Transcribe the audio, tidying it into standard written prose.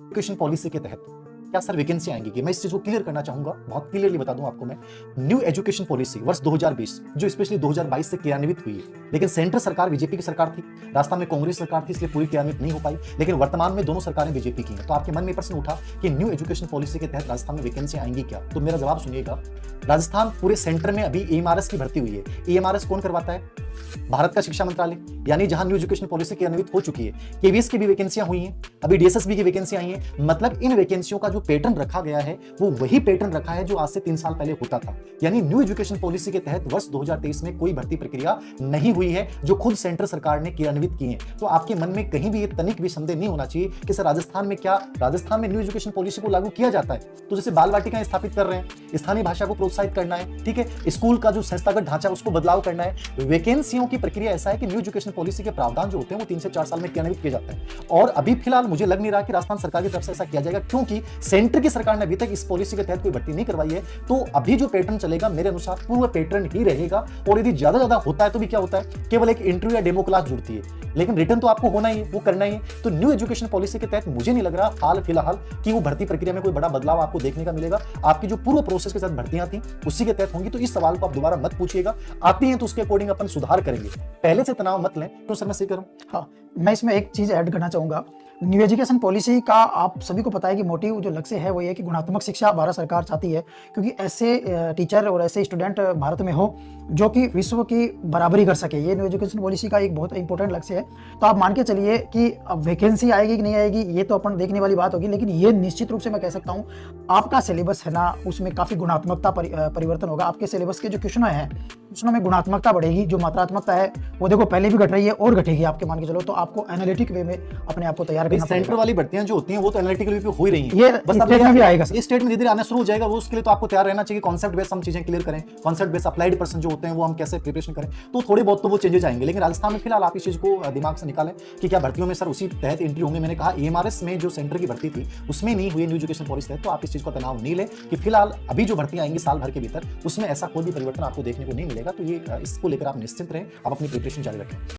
Education policy के तहत क्या सर वैकेंसी आएंगी कि मैं इस चीज को क्लियर करना चाहूंगा, बहुत क्लियरली बता दूं आपको मैं। न्यू एजुकेशन पॉलिसी वर्ष 2020 जो स्पेशली 2022 से क्रियान्वित हुई है, लेकिन सेंटर सरकार बीजेपी की सरकार थी, राजस्थान में कांग्रेस सरकार थी, इसलिए पूरी क्रियान्वित नहीं हो पाई। लेकिन वर्तमान में दोनों सरकारें बीजेपी की हैं, तो आपके मन में प्रश्न उठा कि न्यू एजुकेशन पॉलिसी के तहत राजस्थान में वैकेंसी आएंगी क्या? तो मेरा जवाब सुनिएगा। राजस्थान पूरे सेंटर में अभी एएमआरएस की भर्ती हुई है। एएमआरएस कौन करवाता है? भारत का शिक्षा मंत्रालय, यानी जहां न्यू एजुकेशन पॉलिसी क्रियान्वित हो चुकी है। केवीएस की भी वैकेंसियां हुई हैं, अभी डीएसएसबी की वैकेंसी आई हैं। मतलब इन वैकेंसियों का जो पैटर्न रखा गया है वो वही पैटर्न रखा है जो आज से 3 साल पहले होता था। यानी न्यू एजुकेशन पॉलिसी के तहत वर्ष 2023 में कोई भर्ती प्रक्रिया नहीं हुई है जो खुद सेंटर सरकार ने क्रियान्वित की है। तो आपके मन में कहीं भी ये तनिक भी संदेह नहीं होना चाहिए कि सर राजस्थान में न्यू एजुकेशन पॉलिसी को लागू किया जाता है तो जैसे बाल वाटिकाएं स्थापित कर रहे हैं, स्थानीय भाषा को प्रोत्साहित करना है, ठीक है, स्कूल का जो संस्थागत ढांचा उसको बदलाव करना है। वैकेंसियों की प्रक्रिया ऐसा है कि न्यू एजुकेशन पॉलिसी के प्रावधान जो होते हैं वो 3 से 4 साल में क्रियान्वित किए जाते हैं। और अभी फिलहाल मुझे लग नहीं रहा कि राजस्थान सरकार की तरफ से ऐसा किया जाएगा, क्योंकि सेंटर की सरकार ने अभी तक इस पॉलिसी के तहत कोई भर्ती नहीं करवाई है। तो अभी जो पैटर्न चलेगा मेरे अनुसार पूर्व पैटर्न ही रहेगा। और यदि ज्यादा होता है तो भी क्या होता है, केवल एक इंटरव्यू या डेमो क्लास जुड़ती है, लेकिन रिटर्न तो आपको होना ही है, वो करना ही है। तो न्यू एजुकेशन पॉलिसी के तहत मुझे नहीं लग रहा हाल फिलहाल कि वो भर्ती प्रक्रिया में कोई बड़ा बदलाव आपको देखने का मिलेगा। आपकी जो पूर्व प्रोसेस के साथ भर्तियां थी उसी के तहत होंगी। तो इस सवाल को आप दोबारा मत पूछिएगा, आती हैं तो उसके अकॉर्डिंग अपन सुधार करेंगे, पहले से तनाव मत लें। तो सर मैं सही करूं? हाँ, मैं इसमें एक चीज़ ऐड करना चाहूँगा। न्यू एजुकेशन पॉलिसी का आप सभी को पता है कि मोटिव जो लक्ष्य है वो ये है कि गुणात्मक शिक्षा भारत सरकार चाहती है, क्योंकि ऐसे टीचर और ऐसे स्टूडेंट भारत में हो जो कि विश्व की बराबरी कर सके। ये न्यू एजुकेशन पॉलिसी का एक बहुत इंपॉर्टेंट लक्ष्य है। तो आप मान के चलिए कि अब वैकेंसी आएगी कि नहीं आएगी ये तो अपन देखने वाली बात होगी, लेकिन ये निश्चित रूप से मैं कह सकता हूँ आपका सिलेबस है ना, उसमें काफ़ी गुणात्मकता परिवर्तन होगा। आपके सिलेबस के जो क्वेश्चन हैं उसमें गुणात्मकता बढ़ेगी, जो मात्रात्मकता है वो देखो पहले भी घट रही है और घटेगी आपके, मान के चलो। तो आपको एनालिटिक वे में अपने आप को तैयार करना पड़ेगा। सेंटर वाली भर्तियां जो होती हैं वो तो एनालिटिकल वे पे हो ही रही हैं, ये बस स्टेट में भी आएगा सर। इस स्टेट में धीरे धीरे आना शुरू हो जाएगा। वो उसके लिए तो आपको तैयार रहना चाहिए। कॉन्सेप्ट बेस्ड हम चीजें क्लियर करें, कॉन्सेप्ट बेस्ड अप्लाइड पर्सन जो होते हैं वो हम कैसे प्रिपरेशन करें, तो थोड़े बहुत तो वो चेंजेस आएंगे। लेकिन राजस्थान में फिलहाल आप इस चीज को दिमाग से निकालें कि क्या भर्तियों में सर उसी तहत एंट्री होंगे। मैंने कहा एएमआरएस में जो सेंटर की भर्ती थी उसमें नहीं हुई न्यू एजुकेशन पॉलिसी तहत, तो आप इस चीज का तनाव नहीं लें कि फिलहाल अभी जो भर्तियां आएंगी साल भर के भीतर उसमें ऐसा कोई भी परिवर्तन आपको देखने को नहीं मिलेगा। तो ये इसको लेकर आप निश्चिंत रहें, आप अपनी प्रिपरेशन जारी रखें।